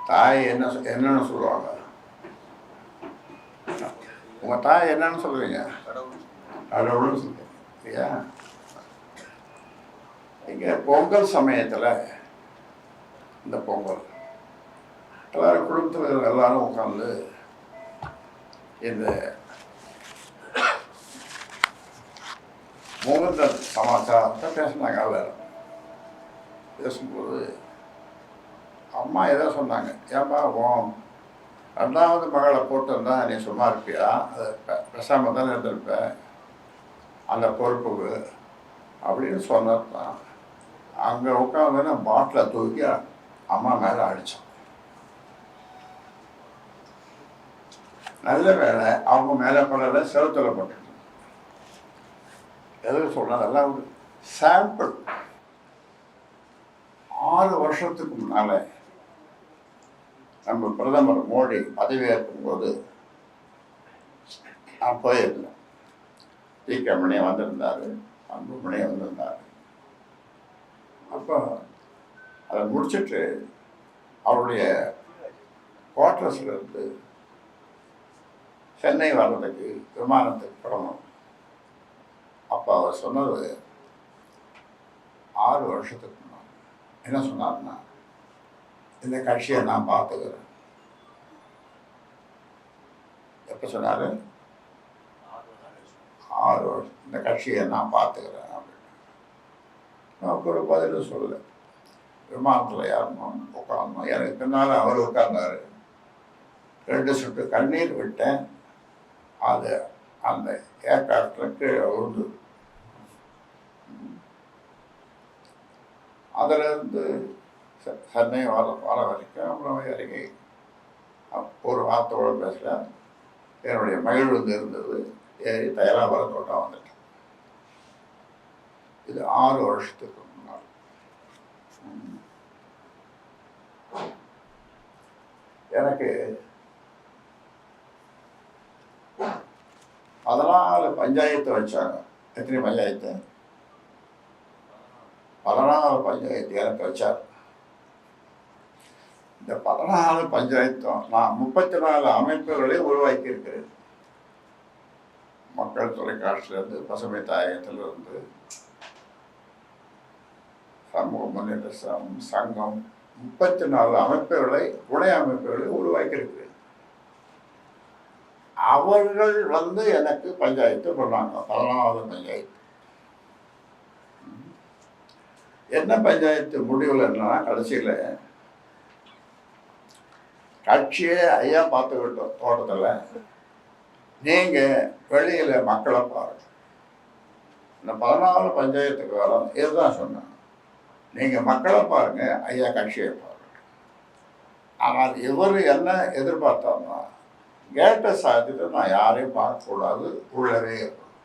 தாய் என்னன்னு சொல்லுவாங்க? உங்கள் தாய் என்னன்னு சொல்லுவீங்க? கடவுள்னு சொல்லுவீங்க இல்லையா? இங்கே பொங்கல் சமயத்தில் இந்த பொங்கல் எல்லாரும் குடும்பத்தில் எல்லாரும் உட்காந்து இந்த முகூர்த்த சமாச்சாரத்தை பேசினாங்க. அதில் பேசும்போது அம்மா ஏதோ சொன்னாங்க, ஏன்பா ரெண்டாவது மகளை போட்டிருந்தா நீ சும்மா இருப்பியா? அதை பேசாமல் தானே இருந்திருப்ப அந்த பொறுப்புக்கு அப்படின்னு சொன்னது தான். அங்கே உட்காந்து பாட்டிலை தூக்கி அம்மா மேலே அடித்தான். நல்ல வேலை அவங்க மேலே படல, செலுத்தலை போட்டு எதுவும் சொன்னால் அதெல்லாம் ஒரு சாம்பிள். 6 வருஷத்துக்கு முன்னால் நம்ம பிரதமர் மோடி பதவியேற்கும் போது நான் போயிருந்தேன். தீக்கமணி வந்திருந்தார், அன்புமணி வந்திருந்தார். அப்போ அதை முடிச்சுட்டு அவருடைய குவார்டர்ஸில் இருந்து சென்னை வர்றதுக்கு விமானத்துக்கு போகணும். அப்போ அவர் சொன்னது 6 வருஷத்துக்கு முன்னாடி என்ன சொன்னார்னா, இந்த கட்சியை நான் பார்த்துக்கிறேன். எப்போ சொன்னார்? 6 வருஷம் இந்த கட்சியை நான் பார்த்துக்கிறேன் அப்படின்னு. நமக்கு ஒரு பதில் சொல்லலை. விமானத்தில் ஏறணும், உட்காரணும். எனக்கு பின்னால் அவர் உட்கார்ந்தார். 2 சொட்டு கண்ணீர் விட்டேன். அது அந்த ஏர்கிராஃப்டில் கீழே விழுந்து அதிலிருந்து சென்னை வர வரைக்கும் அப்புறம் இறங்கி ஒரு வார்த்தையோடு பேசல. என்னுடைய மகிழ்வு இருந்தது. ஏறி தயாராக தோட்டம் வந்துட்டேன். இது 6 வருஷத்துக்கு முன்னால். எனக்கு 14 பஞ்சாயத்து வச்சாங்க. எத்தனை பஞ்சாயத்து? 14 பஞ்சாயத்து எனக்கு வச்சார். இந்த 14 பஞ்சாயத்தும் நான் 34 அமைப்புகளை உருவாக்கி இருக்கிறேன். மக்கள் தொலைக்காட்சியிலிருந்து, பசுமை தாயகத்திலிருந்து, சமூக முன்னேற்ற சங்கம் 34 அமைப்புகளை, துணை அமைப்புகளை உருவாக்கி இருக்கிறேன். அவர்கள் எனக்கு பஞ்சாயத்து பண்ணாங்க. 14வது பஞ்சாயத்து. என்ன பஞ்சாயத்து முடிவில் என்னன்னா, கடைசியில் கட்சியை ஐயா பார்த்துக்கிட்டோம் தோட்டத்தில், நீங்கள் வெளியில் மக்களை பாருங்க. இந்த 14 பஞ்சாயத்துக்கு வர இதுதான் சொன்னேன். நீங்கள் மக்களை பாருங்க, ஐயா கட்சியை பாருங்க. ஆனால் இவர் என்ன எதிர்பார்த்தாருன்னா, கேட்டை சாத்திட்டு நான் யாரையும் பார்க்கக்கூடாது, உள்ளவே இருக்கணும்.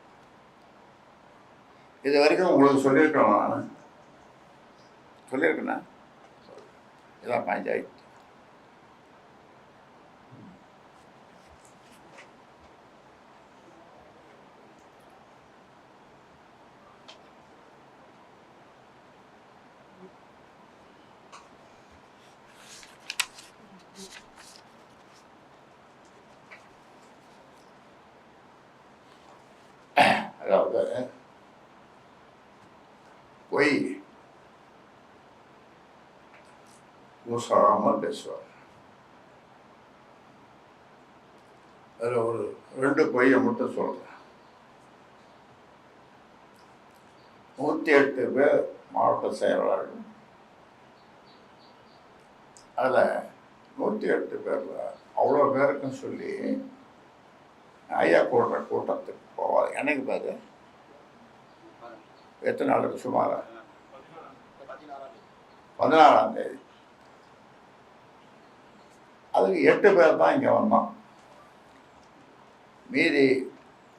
இது வரைக்கும் உங்களுக்கு சொல்லியிருக்கணும். நான் சொல்லியிருக்கேண்ணா, இதான் பஞ்சாயத்து. அதாவது பொய் ஊசாமல் பேசுவார். அதில் ஒரு 2 பொய்யை மட்டும் சொல்கிறேன். 108 பேர் மாவட்ட செயலாளர்கள். அதில் 108 பேரில் அவ்வளோ பேருக்கும் சொல்லி ஐயா கூடுற கூட்டத்துக்கு போவார். எனக்கு பாரு எத்தனை நாளுக்கு? சுமார் 16ஆம் தேதி. அதுக்கு 8 பேர் தான் இங்கே வந்தோம். மீதி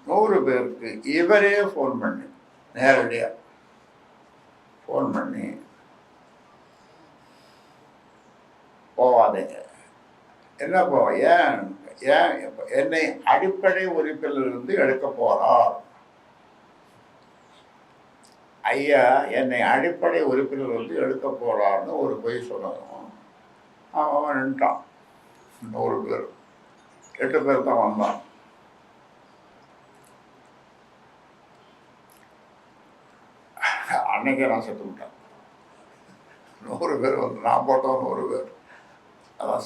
100 பேருக்கு இவரே ஃபோன் பண்ணி, நேரடியாக ஃபோன் பண்ணி, போவாதீங்க. என்ன ஏன் என்னை அடிப்படை உறுப்பிலிருந்து எடுக்க போறார் ஐயா, என்னை அடிப்படை உறுப்பிலிருந்து எடுக்க போறார்னு ஒரு பொய் சொல்லணும். அவன் நின்ட்டான். 100 பேர், 8 பேர் தான் வந்தான். அன்னைக்கே நான் செத்து விட்டேன். 100 பேர் வந்து நான் போட்டோம். 100 பேர். அதான்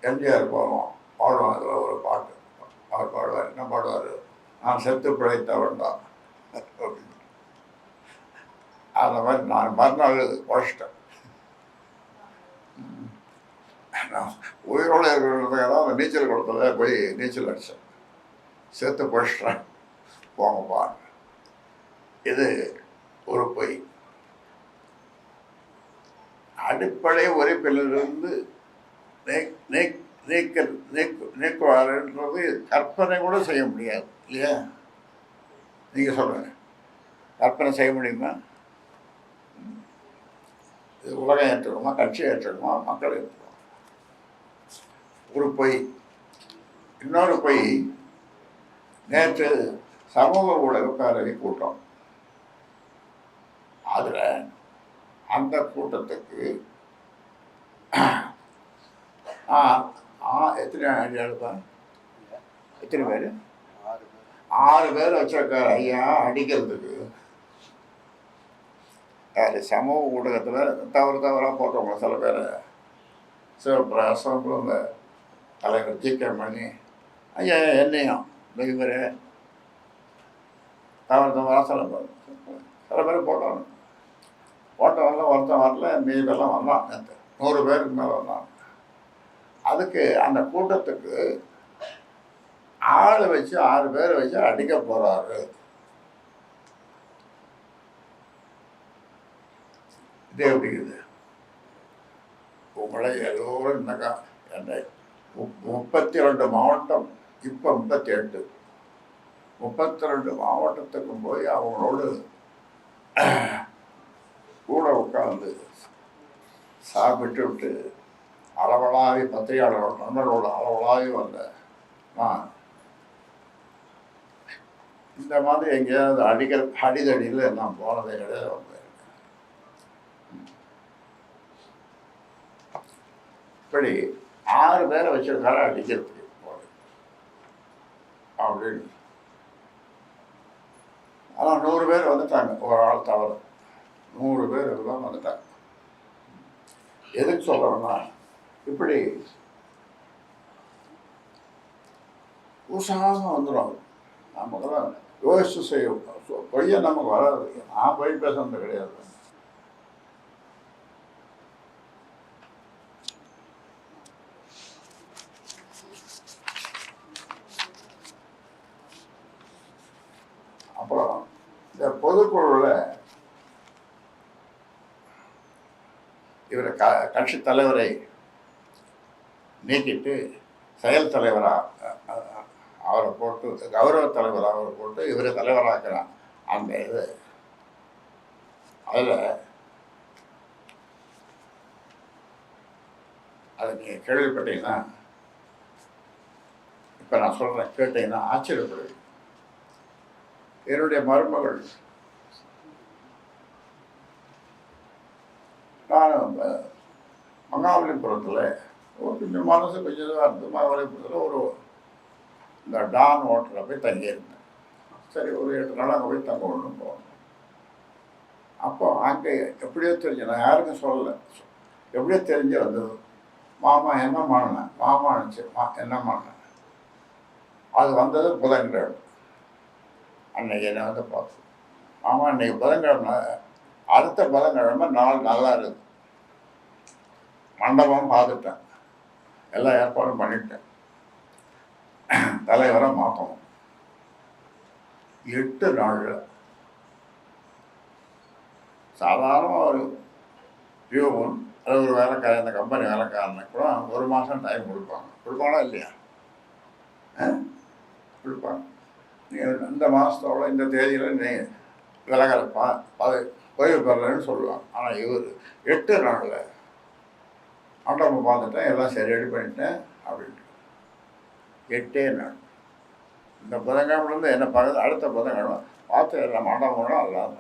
எம்ஜிஆர் போவோம் பாடுவோம். அதில் ஒரு பாட்டு அவர் பாடுவார். என்ன பாடுவார்? நான் செத்து பிழைத்தவன் தான் அப்படின்னு. அந்த மாதிரி நான் மறுநாள் உழைச்சிட்டேன். நான் உயிரோடு இருக்கிறதுக்காக தான் அந்த நீச்சல் குளத்துல போய் நீச்சல் அடித்தேன். செத்து பிழைச்சிட்டேன் போங்கப்பா. இது ஒரு பொய். அடிப்படை உறுப்பிலிருந்து நீக்குவாருன்றது கற்பனை கூட செய்ய முடியாது இல்லையா? நீங்கள் சொல்லுங்கள், கற்பனை செய்ய முடியுமா? இது உலகம் ஏற்றுக்கணுமா, கட்சி ஏற்றுக்கணுமா, மக்கள் ஏற்றுக்கணுமா? ஒரு பொய். இன்னொரு பொய், நேற்று சமூக ஊடக பேரவை கூட்டம். அதில் அந்த கூட்டத்துக்கு எத்தனை எழுப்பேன், எத்தனை பேர்? 6 பேர் வச்சிருக்காரு ஐயா அடிக்கிறதுக்கு. அது சமூக ஊடகத்தில் தவறாக போட்டவங்க சில பேர். சிவபிரகாசம், இந்த தலைவர் ஜி.கே. மணி ஐயா, என்னையும் இவர் தவறாக சில பேர் போட்டாங்க. போட்டவரெல்லாம் ஒருத்தன் வரல, மீதெல்லாம் வந்தான். நேற்று 100 பேருக்கு மேலே வந்தான். அதுக்கு அந்த கூட்டத்துக்கு ஆள் வச்சு 6 பேரை வச்சு அடிக்க போகிறாரு. இது எப்படி இருக்குது? உங்களை எல்லோரும் என்னக்கா என்ன 32 மாவட்டம், இப்போ 38, 32 மாவட்டத்துக்கும் போய் அவங்களோடு கூட உட்காந்து சாப்பிட்டு விட்டு அளவலாவி பத்திரிகையாளர்கள் நண்பர்களோட அளவலாவி வந்த நான் இந்த மாதிரி எங்கேயாவது அடிதடியில் நான் போனதே கிடையாது. வந்தேன். இப்படி 6 பேரை வச்சிருக்காரு அடிக்கிறதுக்கு அப்படின்னு. ஆனால் 100 பேர் வந்துட்டாங்க. ஒரு ஆள் தவறு 100 பேர் எல்லாம் வந்துட்டாங்க. எதுக்கு சொல்கிறோன்னா, இப்படி உற்சாகமாக வந்துடும். நமக்கெல்லாம் யோசிச்சு செய்யும். பொய்ய நமக்கு வராது. நான் பொய் பேசுறது கிடையாது. அப்புறம் இந்த பொதுக்குழுவில் இவரை கட்சி தலைவரை நீக்கிட்டு செயல் தலைவராக அவரை போட்டு, கௌரவ தலைவராக அவரை போட்டு இவரை தலைவராக்கிறான். அந்த இது அதில் அதை நீங்கள் கேள்விப்பட்டீங்கன்னா, இப்போ நான் சொல்கிறேன், கேட்டீங்கன்னா ஆச்சரியப்படுவீங்க. என்னுடைய மருமகள், நான் மகாபலிபுரத்தில் கொஞ்சம் மனசு கொஞ்சம் இதாக இருந்தது. மகாபலிபுரத்தில் ஒரு இந்த டான் ஹோட்டலில் போய் தங்கியிருந்தேன். சரி, ஒரு 8 நாள் அங்கே போய் தங்க ஒன்று போகணும். அப்போ அங்கே எப்படியோ தெரிஞ்சு, நான் யாருக்கும் சொல்லலை, எப்படியோ தெரிஞ்சு வந்தது. மாமா என்ன மாறினேன், மாமா நினச்சி என்ன மாறினேன். அது வந்தது புதன்கிழமை. அன்னைக்கு என்னை வந்து பார்த்தோம். மாமா இன்னைக்கு புதன்கிழமை, அடுத்த புதன்கிழமை நாள் நல்லா இருக்குது. மண்டபம் பார்த்துட்டேன், எல்லா ஏற்பாடும் பண்ணிட்டேன், தலைவரை மாற்றணும். 8 நாளில் சாதாரண ஒரு பியூன் அது ஒரு வேலைக்காரன், இந்த கம்பெனி வேலைக்காரனுக்கு கூட 1 மாதம் டைம் கொடுப்பாங்களா இல்லையா? கொடுப்பாங்க. நீங்கள் இந்த மாதத்தோட இந்த தேதியில் நீ விலகலப்பா ஓய்வு பெறலன்னு சொல்லுவாங்க. ஆனால் இவர் 8 நாளில் மண்டபம் பார்த்துட்டேன், எல்லாம் சரி ரெடி பண்ணிட்டேன் அப்படின்ட்டு 8 நாள். இந்த புதன்கிழமைலேருந்து என்ன பார்க்குறது, அடுத்த புதன்கிழமை பார்த்து எல்லாம் மண்டபம்லாம் எல்லாம்.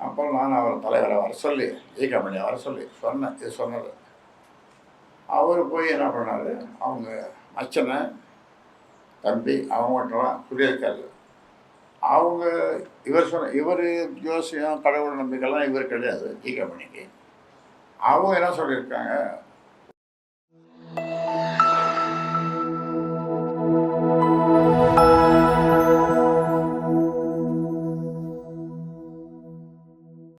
அப்புறம் நான் அவர் தலைவரை வர சொல்லி, ஜி.கே. மணியை வர சொல்லி சொன்னேன். இது சொன்னது அவர் போய் என்ன பண்ணார், அவங்க மச்சனை தம்பி அவங்ககிட்டலாம் சொல்லியிருக்காரு. அவங்க இவர் ஜோசியம் கடவுள் நம்பிக்கைலாம் இவர் கிடையாது ஜிகே மணிக்கு. அவங்க என்ன சொல்லியிருக்காங்க,